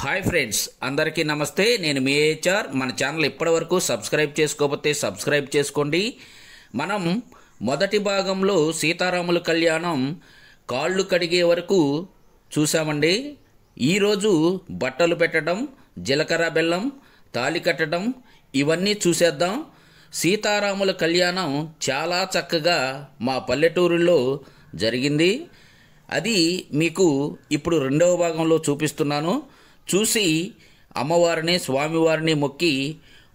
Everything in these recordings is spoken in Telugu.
హాయ్ ఫ్రెండ్స్, అందరికీ నమస్తే. నేను మీ హెచ్ఆర్. మన ఛానల్ ఇప్పటివరకు సబ్స్క్రైబ్ చేసుకోకపోతే సబ్స్క్రైబ్ చేసుకోండి. మనం మొదటి భాగంలో సీతారాముల కళ్యాణం కాళ్ళు కడిగే వరకు చూసామండి. ఈరోజు బట్టలు పెట్టడం, జీలకర్ర బెల్లం, తాళి కట్టడం ఇవన్నీ చూసేద్దాం. సీతారాముల కళ్యాణం చాలా చక్కగా మా పల్లెటూరులో జరిగింది. అది మీకు ఇప్పుడు రెండవ భాగంలో చూపిస్తున్నాను. చూసి అమ్మవారిని, స్వామివారిని మొక్కి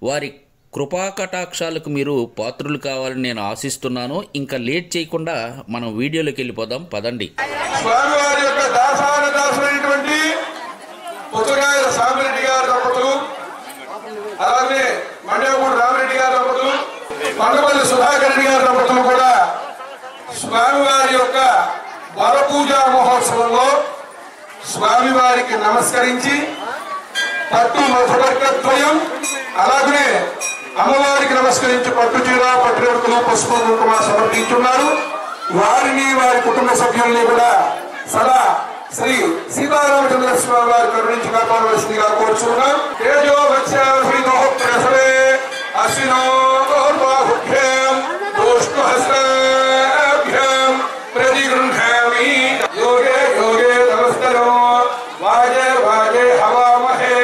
వారి కృపాకటాక్షాలకు మీరు పాత్రులు కావాలని నేను ఆశిస్తున్నాను. ఇంకా లేట్ చేయకుండా మనం వీడియోలోకి వెళ్ళిపోదాం, పదండి. స్వామివారి యొక్క దాసాన దాసులైనటువంటి పుత్రగాయల సామిరెడ్డి గారి దంపతులు, అలాగే మండేపూడి రామిరెడ్డి గారి దంపతులు, మండపల్లి సుధాకర్ రెడ్డి గారి దంపతులు కూడా స్వామివారి యొక్క వరపూజా మహోత్సవంలో స్వామివారికి నమస్కరించి పట్టు మధువర్గద్వయం, అలాగే అమ్మవారికి నమస్కరించి పట్టు చీర, పట్టు రేడుకలు, పసుపు కుంకుమ సమర్పించున్నారు. వారిని, వారి కుటుంబ సభ్యుల్ని కూడా సదా శ్రీ సీతారామచంద్ర స్వామి వారి కరుణించి కాపాడవలసిందిగా కోరుచున్నాం. తేజో వచ్చాశ్రీతో ప్రసవే అశ్వినో బాహుభ్యాం దోష్ణుహస్తాభ్యాం ప్రతిగృహామి యోగే యోగే నమస్కరో వాజే వాజే హవామహే.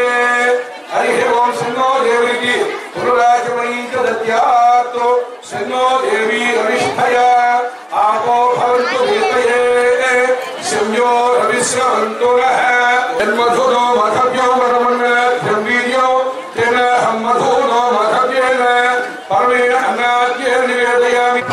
హరి ఓం శన్నో దేవికి పురురాజమణీచ దద్యాత్ శన్నో దేవి రవిష్ఠయ ఆపో భవంతు వీతయే శమ్యో రవిశ్రవంతు నః. యన్మధునో మధవ్యో వరమన్నాద్యం వీర్యో తేన హం మధునో మధవ్యేన పరమేణ అన్నాద్యేన నివేదయామి.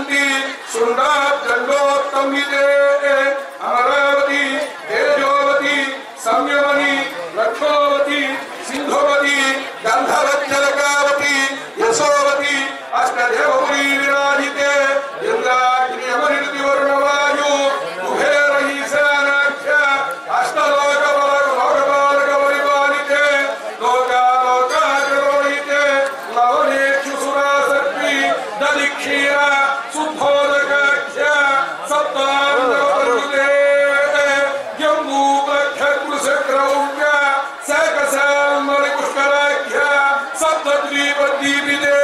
యాంతి శృంగాత్కండోత్తమితే అమరావతి తేజోవతి సంయమని లక్ష్మోవతి సింధువతి గంధవచ్చలకావతి యశోవతి అష్టదేవపురీ విరాజితే ఇంద్రాగ్ని అమరితి వరుణవాయు కుబేర ఈశానాఖ్య అష్టలోకపాలక పరిపాలితే లోకాలోకాగ్రహితే లవనేక్షు సురాసక్తి దదిక్షీర సుబ్బోధకాఖ్య సప్తాంగవర్ణితే జంబూపక్షకృశక్రౌక్య శాకశాల్మలి పుష్కరాఖ్య సప్తద్వీపద్వీపితే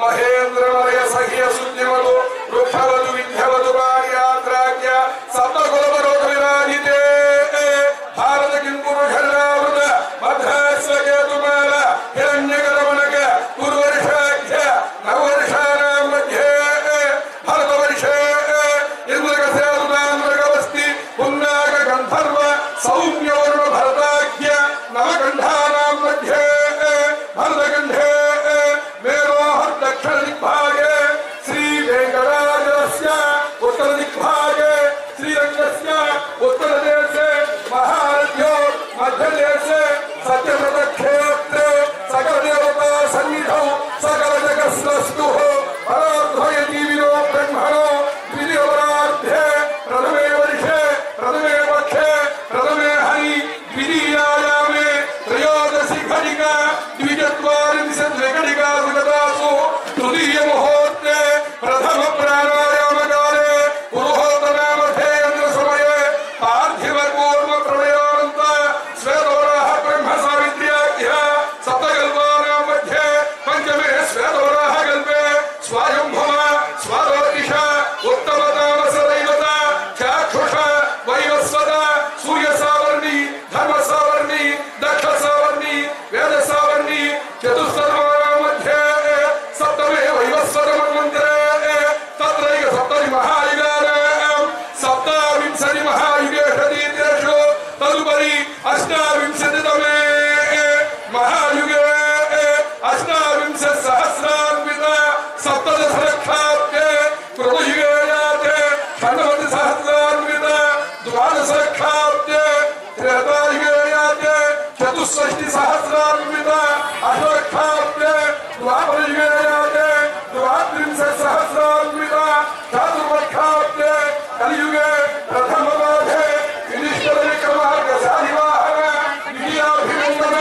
మహేంద్రమలయ సహ్య శూన్యవతు వృక్షవతు విద్యవతు పార్యాత్రాఖ్య సప్తకులపరోధ విరాజితే భారత కింపురుషరావృత మధ్రాశ్వకేతుమాల హిరణ్యకరమణక గురువర్షాఖ్య నవవర్షానాం మధ్యే భరతవర్షే ఇంద్రకసేతుతామ్రకవస్తి పున్నాక గంధర్వ సౌమ్యవరుణ భరతాఖ్య నవకంఠానాం మధ్యే భరతకంఠే మేరోహర్ దక్షిణ దిగ్భాగే శ్రీ వెంకటాచలస్య ఉత్తర దిగ్భాగే శ్రీరంగస్య ఉత్తరదేశే మహారథ్యో మధ్యదేశే సత్యవ్రత క్షేత్రే సకల దేవతా సన్నిధౌ సకల జగత్స్రష్టుః పరాద్వయ జీవినో బ్రహ్మణో ద్వితీయపరార్థే ప్రథమే వర్షే ప్రథమే పక్షే ప్రథమే హరి ద్వితీయాయామే త్రయోదశి ఘటికా ద్విచత్వారింశద్ఘటికా సుగతాసు తృతీయ ముహూర్తే ప్రథమ ప్రాణాయామకాలే పురుహోతనామధేంద్ర సమయే పార్థివ కూర్మ ప్రళయానంత శ్వేతవరాహ బ్రహ్మ సావిత్ర్యాఖ్య సప్తకల్పానాం మధ్యే పంచమే శ్వేతవరాహ కల్పే స్వయంభవ స్వరోదిష ఉత్తమ తామస దైవత చాక్షుష వైవస్వత సూర్య సావర్ణి ధర్మ సావర్ణి దక్ష సావర్ణి వేద సావర్ణి చతుస్సర్వాణాం మధ్యే సప్తమే వైవస్వత మన్వంతరే తత్రైక సప్తమి మహాయుగానాం సప్తావింశతి మహాయుగేషు తదుపరి అష్టావింశతితమే మహాయుగే అష్టావింశ సహస్రాన్విత సప్తదశలక్షాబ్దే కృతయుగే యాతే షణ్ణవతి సహస్రాన్విత ద్వాదశలక్షాబ్దే త్రేతాయుగే యాతే చతుషష్టి సహస్రాన్విత అష్టలక్షాబ్దే ద్వాపరయుగే యాతే ద్వాత్రింశ సహస్రాన్విత చాతుర్లక్షాబ్దే కలియుగే ప్రథమవాధే వినిష్టర విక్రమార్గ శాలివాహన విజయాభినందన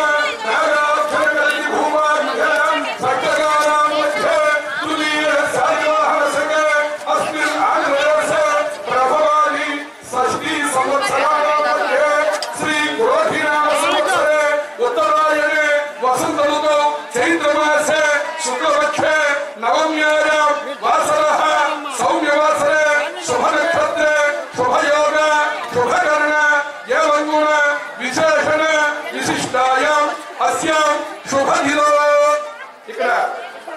నాగార్జున కలిగి భూమాఖ్యం సప్తగానాం మధ్యే తృతీయ శాలివాహన సగే అస్మిన్ ఆంధ్రదేశే ప్రభవాని షష్ఠీ సంవత్సరాణాం మధ్యే శ్రీ క్రోధినామ సంవత్సరే ఉత్తరాయణే వసంత ఋతౌ చైత్రమాసే శుక్లపక్షే నవమ్యాయాం వాసరః సౌమ్యవాసరే శుభనక్షత్రే శుభయోగ శుభకరణ ఏవంగుణ విశేషణ విశిష్టాయాం అస్యాం శుభదిలో. ఇక్కడ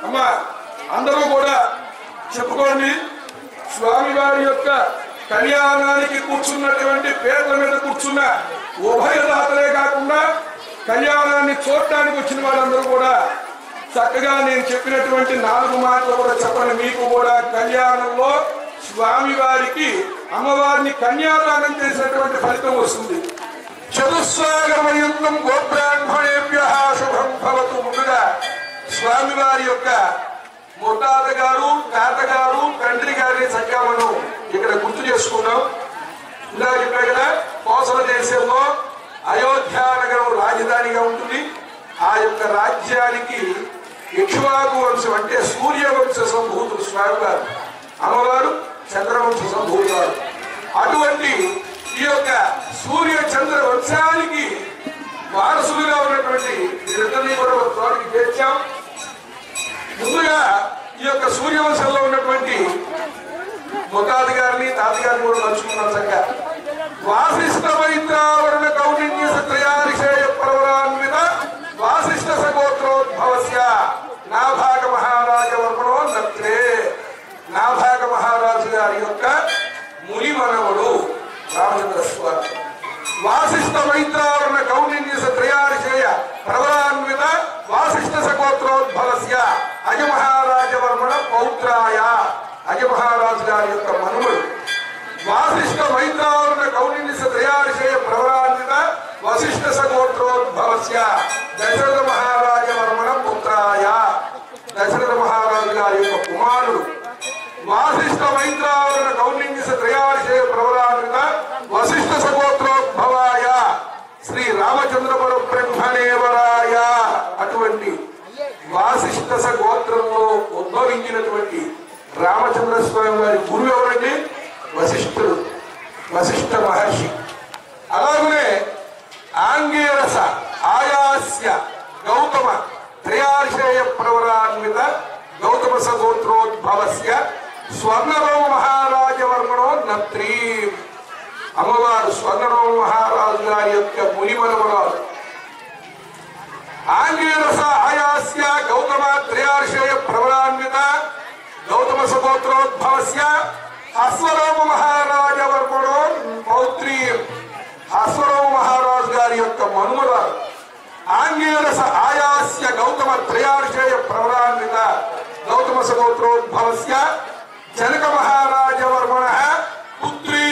అమ్మ అందరూ కూడా చెప్పుకోండి. స్వామివారి యొక్క కళ్యాణానికి కూర్చున్నటువంటి పేర్ల మీద కూర్చున్న ఉభయదాతలే కాకుండా కళ్యాణాన్ని చూడటానికి వచ్చిన వాళ్ళందరూ కూడా చక్కగా నేను చెప్పినటువంటి 4 మాటలు కూడా చెప్పండి. మీకు కూడా కళ్యాణంలో స్వామివారికి అమ్మవారిని కన్యాదానం చేసినటువంటి ఫలితం వస్తుంది. చతుస్సాగరమయంతం గోబ్రాహ్మణేభ్యః శుభం భవతు. ముందుగా స్వామివారి యొక్క ముత్తాత గారు, తాతగారు, తండ్రి గారి సంఖ్యాలను ఇక్కడ గుర్తు చేసుకున్నాం. ఇలా చెప్పా కదా, కోసల దేశంలో అయోధ్య నగరం రాజధానిగా ఉంటుంది. ఆ యొక్క రాజ్యానికి ఇక్ష్వాకు వంశం అంటే సూర్యవంశ సంభూతులు స్వామివారు, అమ్మవారు చంద్రవంశ సంభూతులు. అటువంటి ఈ యొక్క సూర్య చంద్ర వంశానికి వారసులుగా ఉన్నటువంటి వీరిద్దరినీ కూడా ఒక చోటికి చేర్చాం. ముందుగా ఈ యొక్క సూర్యవంశంలో ఉన్నటువంటి ముత్తాత గారిని, తాతగారిని కూడా పంచుకున్నాం. చక్కగా వాసిష్ఠ మైత్రావరణ కౌండిన్య సత్రయారిషేయ పర్వరాన్విత వాసిష్ఠ సగోత్రోద్భవస్య నాభాగ మహారాజ వర్మణో నత్రే. నాభాగ మహారాజు గారి యొక్క ముని మనవుడు రామచంద్ర స్వామి. వాసిష్ఠ మైత్రావరణ కౌండిన్య సత్రయారిషేయ పర్వరాన్విత వాసిష్ఠ సగోత్రోద్భవస్య అజ మహారాజ వర్మణ పౌత్రాయ. అజ సగోత్రోద్భవస్య దశరథ మహారాజ వర్మణ పుత్రాయ దశరథ మహారాజు గారి యొక్క కుమారుడు వాసిష్ఠ మైత్రావరణ కౌండిన్య త్రయార్షయ ప్రవరాన్విత వశిష్ఠ సగోత్రోద్భవాయ శ్రీ రామచంద్రపుర బ్రహ్మణేవరాయ అటువంటి వాసిష్ఠ సగోత్రంలో ఉద్భవించినటువంటి రామచంద్ర స్వామి వారి గురువు ఎవరండి? వశిష్ఠుడు, వశిష్ఠ మహర్షి. అలాగనే ఆంగేరస ఆయాస్య గౌతమ త్రయార్షేయ ప్రవరాన్విత గౌతమ సగోత్రోద్భవస్య స్వర్ణరోమ మహారాజవర్మణో నత్రీ అమ్మవారు స్వర్ణరోమ మహారాజు గారి యొక్క మునిమనవరాలు. ఆంగేరస ఆయాస్య గౌతమ త్రయార్షేయ ప్రవరాన్విత గౌతమ సగోత్రోద్భవస్య అశ్వరోమ మహారాజవర్మణో పౌత్రీ అశ్వరోమ మహారాజు గారి యొక్క మనుమరాలు. ఆంగేరస ఆయాస్య గౌతమ త్రయార్షేయ ప్రవరాన్విత గౌతమ సగోత్రోద్భవస్య జనక మహారాజవర్మణ పుత్రీ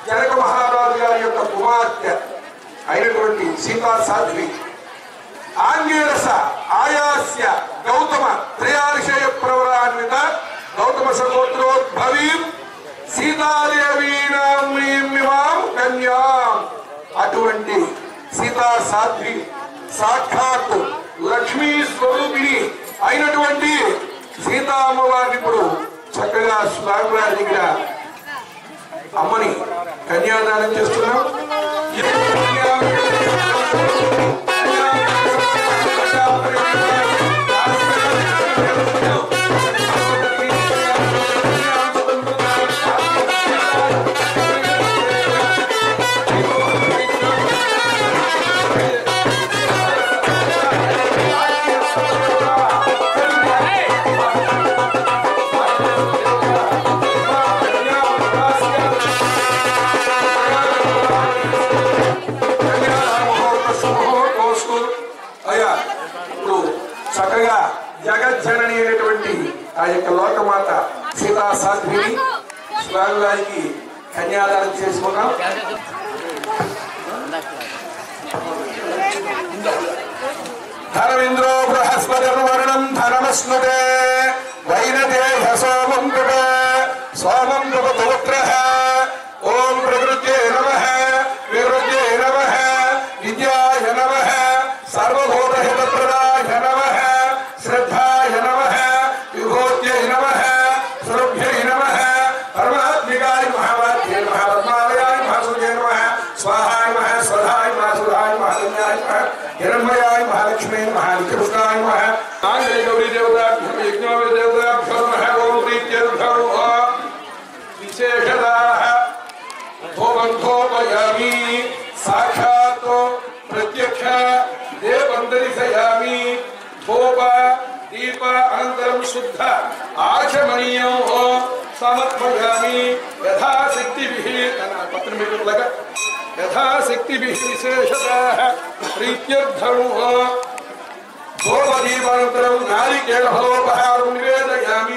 జనక మహారాజు గారి యొక్క కుమార్తె అయినటువంటి సీతా సాధ్వి. ఆంగేరస ఆయాస్య గౌతమ త్రయార్షేయ ప్రవరాన్విత గౌతమ సగోత్రోద్భవీ సీతాదేవీనాం కన్యాం అటువంటి సీతా సాధ్వి సాక్షాత్ లక్ష్మీ స్వరూపిణి అయినటువంటి సీతా అమ్మవారిని ఇప్పుడు చక్కగా స్వామివారి దగ్గర అమ్మని కన్యాదానం చేస్తున్నాం. చక్కగా జగజ్జనని అయినటువంటి ఆ యొక్క లోకమాత సీతా సాధ్విని స్వామి వారికి కన్యాదానం చేసుకున్నాం. ధనమింద్రో బృహస్పతిర్వర్ణం ధనమస్నుతే వైనదేహ సోమం కృప సోమం కృపపుత్రః ఓం ప్రకృత్యై నమః వివృత్యై నమః విద్యాయ నమః సర్వభూతహితప్రదాయ నమః శ్రద్ధాయ నమః విభూత్యై నమః సురభ్యై నమః పరమాత్మికాయ మహావాక్యై నమః పద్మాలయాయ మహాసూర్యై నమః స్వాహాయ నమః స్వధాయ నమః సుధాయ నమః ధన్యాయ నమః హిరణ్మయాయ మహాలక్ష్మీ మహానిత్యపుష్టాయ నమః ఆంజనేయ గౌరీ దేవతాభ్యో యజ్ఞోపవీ దేవతాభ్యో నమః ఓం ప్రీత్యర్థో విశేషదాః ధూపంధోపయామి సాక్షాత్ ప్రత్యక్ష దేవందరిశయామి ధూప దీప అనంతరం శుద్ధ ఆచమనీయం సమర్పయామి యథాశక్తిభిః పత్రమిట్లగా యథాశక్తిభిః విశేషతః ప్రీత్యర్థం ధూప దీపానంతరం నారికేళ ఫలోపహారం నివేదయామి.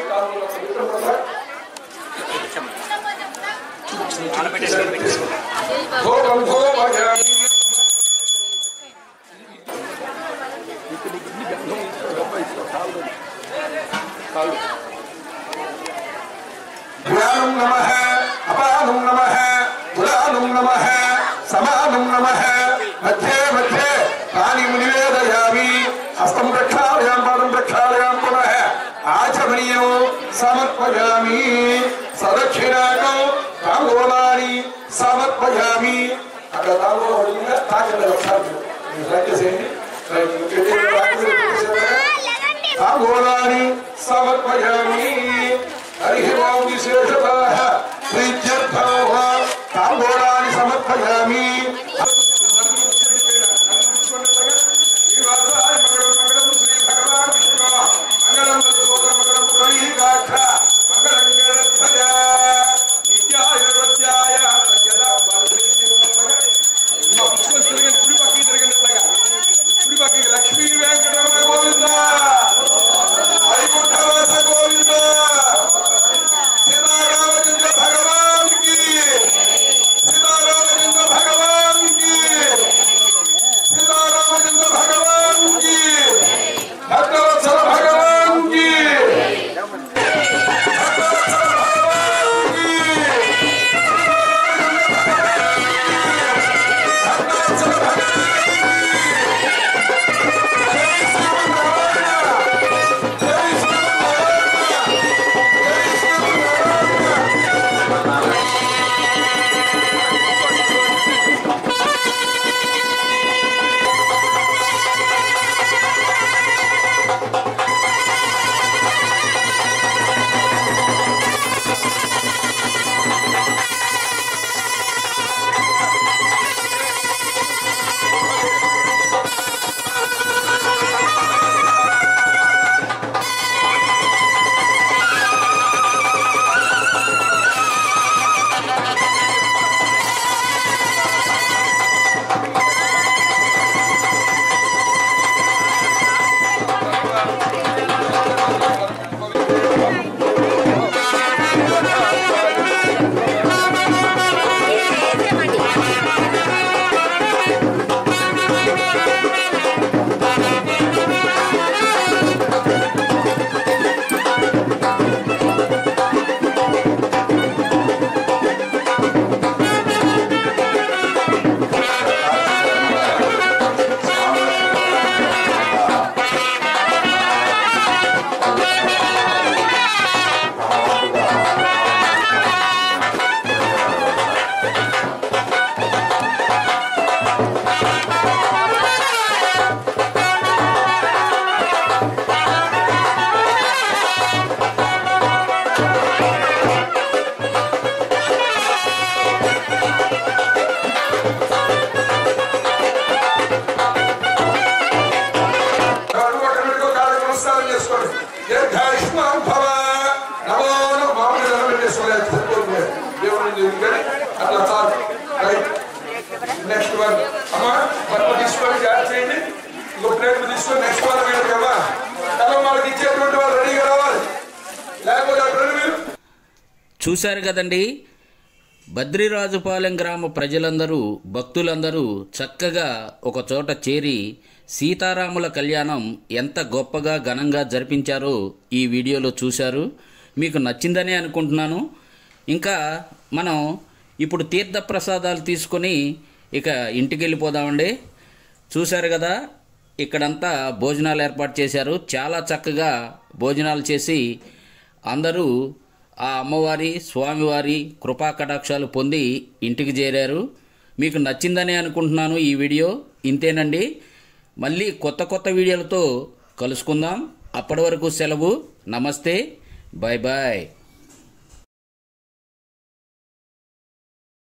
ధూపం ధూపయామి జ్ఞానం నమః అపానం నమః పురాణం నమః సమానం నమః మధ్యే మధ్యే పాణిం నివేదయామి హస్తం ప్రక్షాళయామి పాదం ప్రక్షాళయామి పునః ఆచమనీయం సమర్పయామి సదక్షిణాకం తాంబూలాని సమర్పయామి. అక్కడ తాంబూలం తాకండి ఒకసారి తాంబూలాని సమర్పయామి. హరి ఓం విశేషతః ప్రీత్యర్థం తాంబూలాని సమర్పయామి. లక్ష్మీ వెంకటరమణ గోవింద వైకుంఠవాస గోవింద చూశారు కదండి, బద్రిరాజుపాలెం గ్రామ ప్రజలందరూ భక్తులందరూ చక్కగా ఒక చోట చేరి సీతారాముల కళ్యాణం ఎంత గొప్పగా ఘనంగా జరిపించారో ఈ వీడియోలో చూశారు. మీకు నచ్చిందనే అనుకుంటున్నాను. ఇంకా మనం ఇప్పుడు తీర్థప్రసాదాలు తీసుకొని ఇక ఇంటికి వెళ్ళిపోదామండి. చూశారు కదా, ఇక్కడంతా భోజనాలు ఏర్పాటు చేశారు. చాలా చక్కగా భోజనాలు చేసి అందరూ ఆ అమ్మవారి స్వామివారి కృపా కటాక్షాలు పొంది ఇంటికి చేరారు. మీకు నచ్చిందని అనుకుంటున్నాను ఈ వీడియో. ఇంతేనండి, మళ్ళీ కొత్త కొత్త వీడియోలతో కలుసుకుందాం. అప్పటి వరకు సెలవు. నమస్తే, బాయ్ బాయ్.